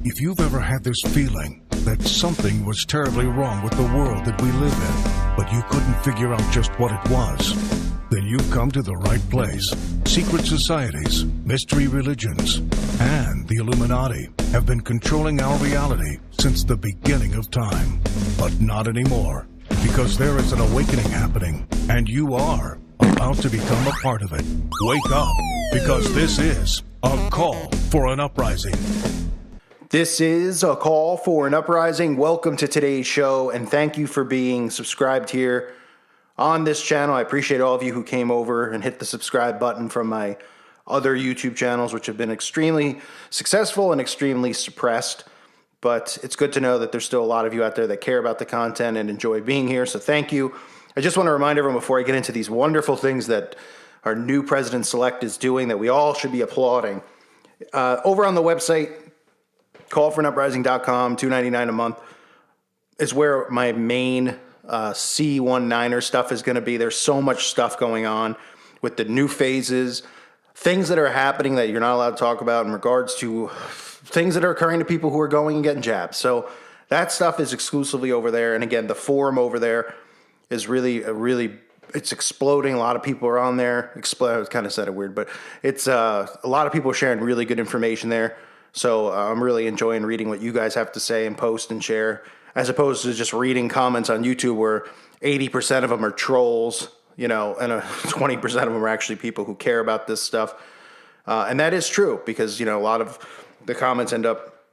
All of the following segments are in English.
If you've ever had this feeling that something was terribly wrong with the world that we live in, but you couldn't figure out just what it was, then you've come to the right place. Secret societies, mystery religions, and the Illuminati have been controlling our reality since the beginning of time. But not anymore, because there is an awakening happening, and you are about to become a part of it. Wake up, because this is a call for an uprising. This is a call for an uprising. Welcome to today's show, and thank you for being subscribed here on this channel. I appreciate all of you who came over and hit the subscribe button from my other YouTube channels, which have been extremely successful and extremely suppressed. But it's good to know that there's still a lot of you out there that care about the content and enjoy being here, so thank you. I just want to remind everyone before I get into these wonderful things that our new president-select is doing that we all should be applauding. Over on the website, callforanuprising.com, $2.99 a month is where my main C19er stuff is going to be. There's so much stuff going on with the new phases, things that are happening that you're not allowed to talk about in regards to things that are occurring to people who are going and getting jabs. So that stuff is exclusively over there. And again, the forum over there is really, it's exploding. A lot of people are on there. I kind of said it weird, but it's a lot of people sharing really good information there. So I'm really enjoying reading what you guys have to say and post and share, as opposed to just reading comments on YouTube where 80% of them are trolls, you know, and 20% of them are actually people who care about this stuff. And that is true because, you know, a lot of the comments end up,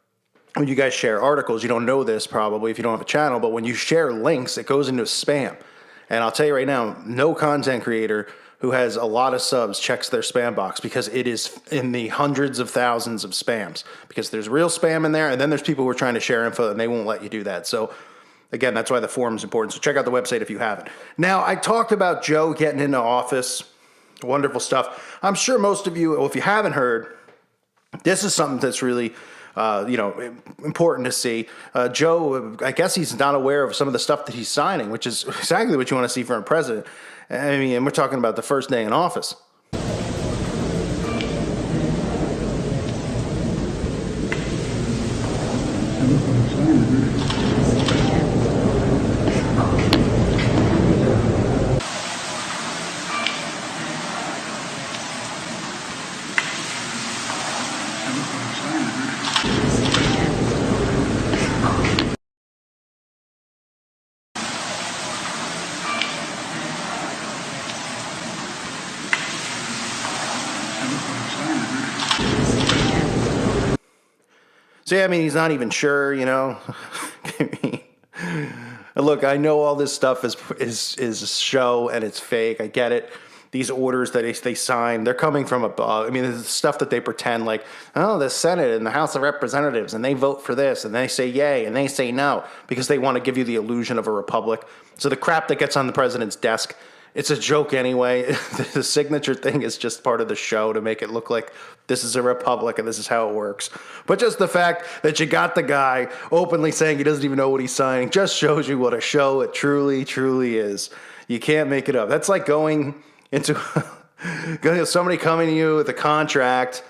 when you guys share articles, you don't know this probably if you don't have a channel, but when you share links, it goes into spam. And I'll tell you right now, no content creator who has a lot of subs checks their spam box because it is in the hundreds of thousands of spams, because there's real spam in there, and then there's people who are trying to share info and they won't let you do that. So again, that's why the forum is important. So check out the website if you haven't. Now, I talked about Joe getting into office, wonderful stuff. I'm sure most of you, well, if you haven't heard, this is something that's really important to see. Joe, I guess he's not aware of some of the stuff that he's signing, which is exactly what you want to see from a president. I mean, and we're talking about the first day in office. So, yeah, I mean, he's not even sure, you know. Look, I know all this stuff is a show and it's fake. I get it. These orders that they sign, they're coming from above. I mean, there's stuff that they pretend like, oh, the Senate and the House of Representatives, and they vote for this, and they say yay, and they say no, because they want to give you the illusion of a republic. So the crap that gets on the president's desk, it's a joke anyway. The signature thing is just part of the show to make it look like this is a republic and this is how it works. But just the fact that you got the guy openly saying he doesn't even know what he's signing just shows you what a show it truly, truly is. You can't make it up. That's like going into somebody coming to you with a contract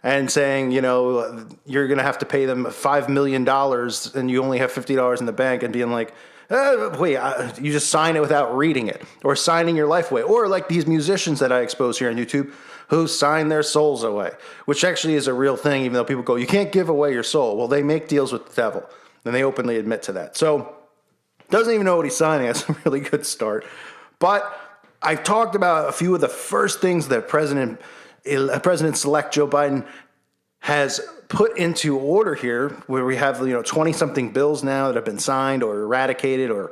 and saying, you know, you're going to have to pay them $5 million and you only have $50 in the bank, and being like, you just sign it without reading it, or signing your life away, or like these musicians that I expose here on YouTube who sign their souls away, which actually is a real thing, even though people go, you can't give away your soul. Well, they make deals with the devil, and they openly admit to that. So doesn't even know what he's signing. That's a really good start. But I've talked about a few of the first things that President-elect Joe Biden has put into order here, where we have 20-something bills now that have been signed or eradicated or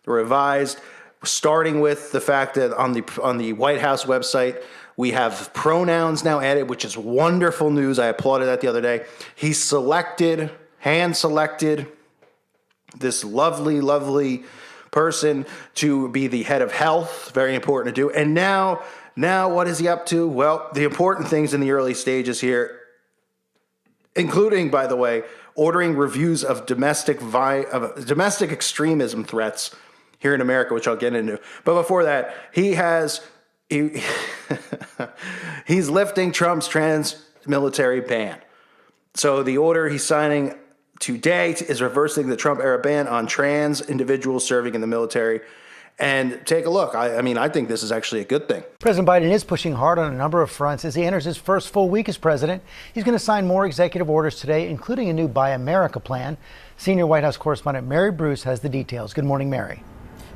revised, starting with the fact that on the White House website we have pronouns now added, which is wonderful news. I applauded that the other day. He hand-selected this lovely person to be the head of health. Very important to do. And now what is he up to? Well, the important things in the early stages here, including, by the way, ordering reviews of domestic extremism threats here in America, which I'll get into. But before that, he's lifting Trump's trans military ban. So the order he's signing today is reversing the Trump-era ban on trans individuals serving in the military. And take a look. I think this is actually a good thing. President Biden is pushing hard on a number of fronts as he enters his first full week as president. He's going to sign more executive orders today, including a new Buy America plan. Senior White House correspondent Mary Bruce has the details. Good morning, Mary.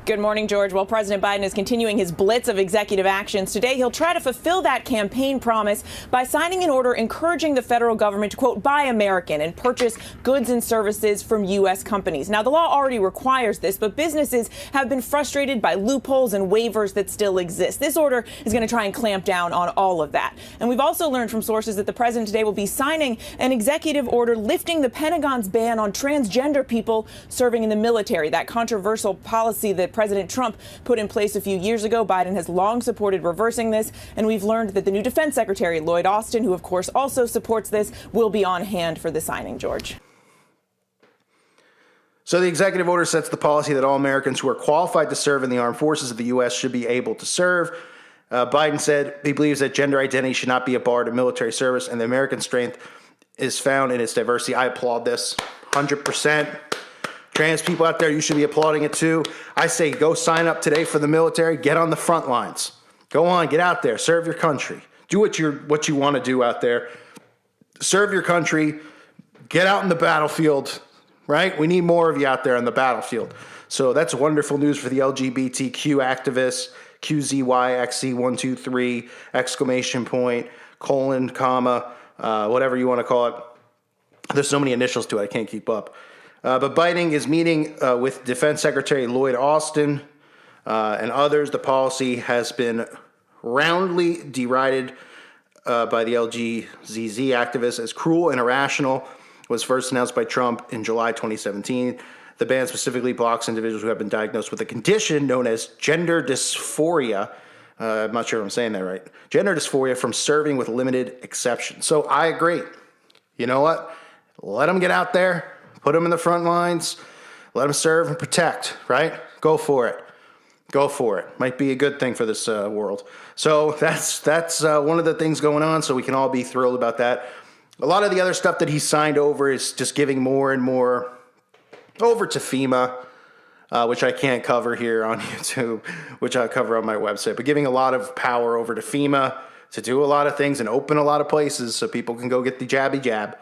Good morning, George. Well, President Biden is continuing his blitz of executive actions. Today, he'll try to fulfill that campaign promise by signing an order encouraging the federal government to, quote, buy American and purchase goods and services from U.S. companies. Now, the law already requires this, but businesses have been frustrated by loopholes and waivers that still exist. This order is going to try and clamp down on all of that. And we've also learned from sources that the president today will be signing an executive order lifting the Pentagon's ban on transgender people serving in the military. That controversial policy that President Trump put in place a few years ago. Biden has long supported reversing this, and we've learned that the new Defense Secretary, Lloyd Austin, who of course also supports this, will be on hand for the signing, George. So the executive order sets the policy that all Americans who are qualified to serve in the armed forces of the U.S. should be able to serve. Biden said he believes that gender identity should not be a bar to military service, and the American strength is found in its diversity. I applaud this 100%. Trans people out there, you should be applauding it too. I say go sign up today for the military. Get on the front lines. Go on, get out there, serve your country. Do what you want to do out there. Serve your country. Get out in the battlefield, right? We need more of you out there on the battlefield. So that's wonderful news for the LGBTQ activists. QZYXC123 exclamation point, colon, comma, whatever you want to call it. There's so many initials to it, I can't keep up. But Biden is meeting with Defense Secretary Lloyd Austin and others. The policy has been roundly derided by the LGBTZ activists as cruel and irrational. It was first announced by Trump in July 2017. The ban specifically blocks individuals who have been diagnosed with a condition known as gender dysphoria. I'm not sure if I'm saying that right. Gender dysphoria from serving with limited exceptions. So I agree. You know what? Let them get out there. Put them in the front lines. Let them serve and protect, right? Go for it. Go for it. Might be a good thing for this world. So that's one of the things going on, so we can all be thrilled about that. A lot of the other stuff that he signed over is just giving more and more over to FEMA, which I can't cover here on YouTube, which I'll cover on my website, but giving a lot of power over to FEMA to do a lot of things and open a lot of places so people can go get the jabby jab.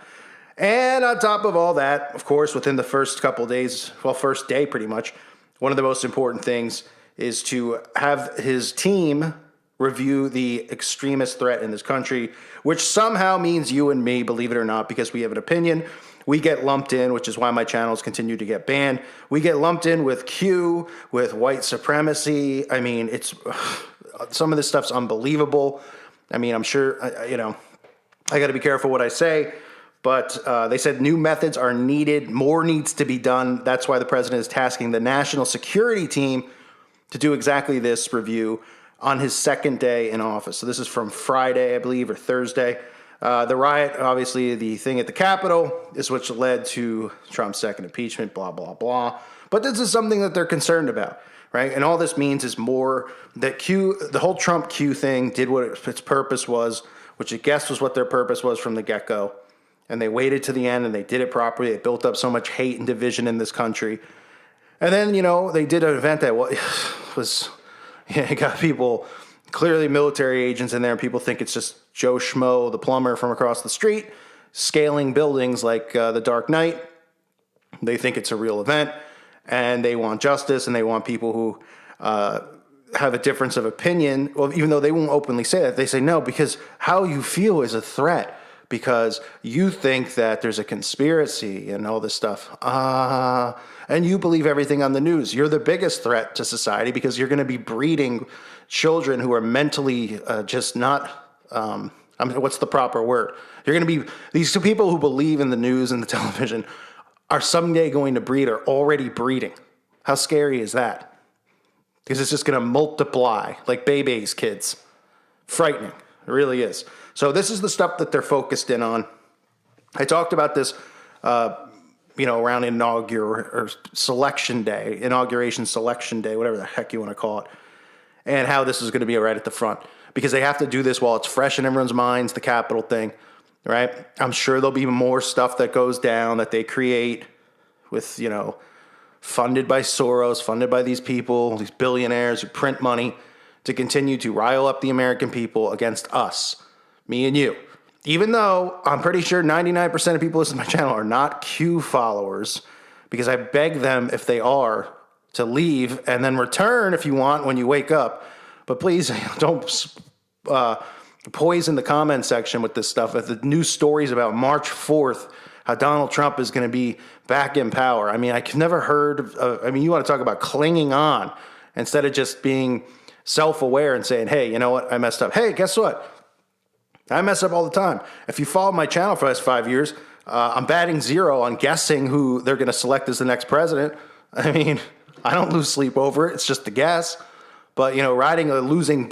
And on top of all that, of course, within the first couple of days, well, first day pretty much, one of the most important things is to have his team review the extremist threat in this country, which somehow means you and me, believe it or not, because we have an opinion. We get lumped in, which is why my channels continue to get banned. We get lumped in with Q, with white supremacy. I mean, it's some of this stuff's unbelievable. I mean, I'm sure, I got to be careful what I say. But they said new methods are needed. More needs to be done. That's why the president is tasking the national security team to do exactly this review on his second day in office. So this is from Friday, I believe, or Thursday. The riot, obviously, the thing at the Capitol is which led to Trump's second impeachment, blah, blah, blah. But this is something that they're concerned about, right? And all this means is more that the whole Trump Q thing did what its purpose was, which I guess was what their purpose was from the get-go. And they waited to the end, and they did it properly. They built up so much hate and division in this country. And then, they did an event that was got people, clearly military agents in there, and people think it's just Joe Schmo, the plumber from across the street, scaling buildings like the Dark Knight. They think it's a real event, and they want justice, and they want people who have a difference of opinion. Well, even though they won't openly say that, they say no, because how you feel is a threat. Because you think that there's a conspiracy and all this stuff. And you believe everything on the news. You're the biggest threat to society because you're going to be breeding children who are mentally just not, what's the proper word? You're going to be, these two people who believe in the news and the television are someday going to breed or already breeding. How scary is that? Because it's just going to multiply like babies, kids. Frightening. It really is. So this is the stuff that they're focused in on. I talked about this, around inauguration selection day, whatever the heck you want to call it, and how this is going to be right at the front because they have to do this while it's fresh in everyone's minds, the Capitol thing. right? I'm sure there'll be more stuff that goes down that they create with, funded by Soros, funded by these people, these billionaires who print money to continue to rile up the American people against us, me and you. Even though I'm pretty sure 99% of people listening to my channel are not Q followers, because I beg them, if they are, to leave and then return if you want when you wake up. But please don't poison the comment section with this stuff. If the news stories about March 4th, how Donald Trump is going to be back in power. I mean, I've never heard of, you want to talk about clinging on instead of just being self-aware and saying, hey, you know what? I messed up. Hey, guess what? I mess up all the time. If you follow my channel for the last 5 years, I'm batting zero on guessing who they're going to select as the next president. I mean, I don't lose sleep over it. It's just a guess. But, riding a losing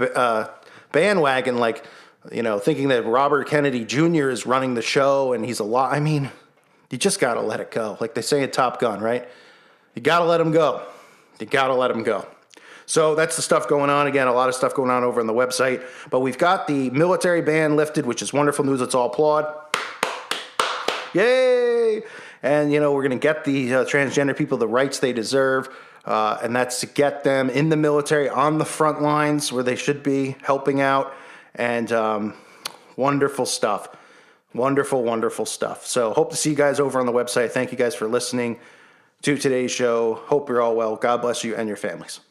bandwagon, like, thinking that Robert Kennedy Jr. is running the show and he's a lot. I mean, you just got to let it go. Like they say in Top Gun, right? You got to let him go. You got to let him go. So that's the stuff going on. Again, a lot of stuff going on over on the website. But we've got the military ban lifted, which is wonderful news. Let's all applaud. Yay! And, we're going to get the transgender people the rights they deserve. And that's to get them in the military on the front lines where they should be helping out. And wonderful stuff. Wonderful, wonderful stuff. So hope to see you guys over on the website. Thank you guys for listening to today's show. Hope you're all well. God bless you and your families.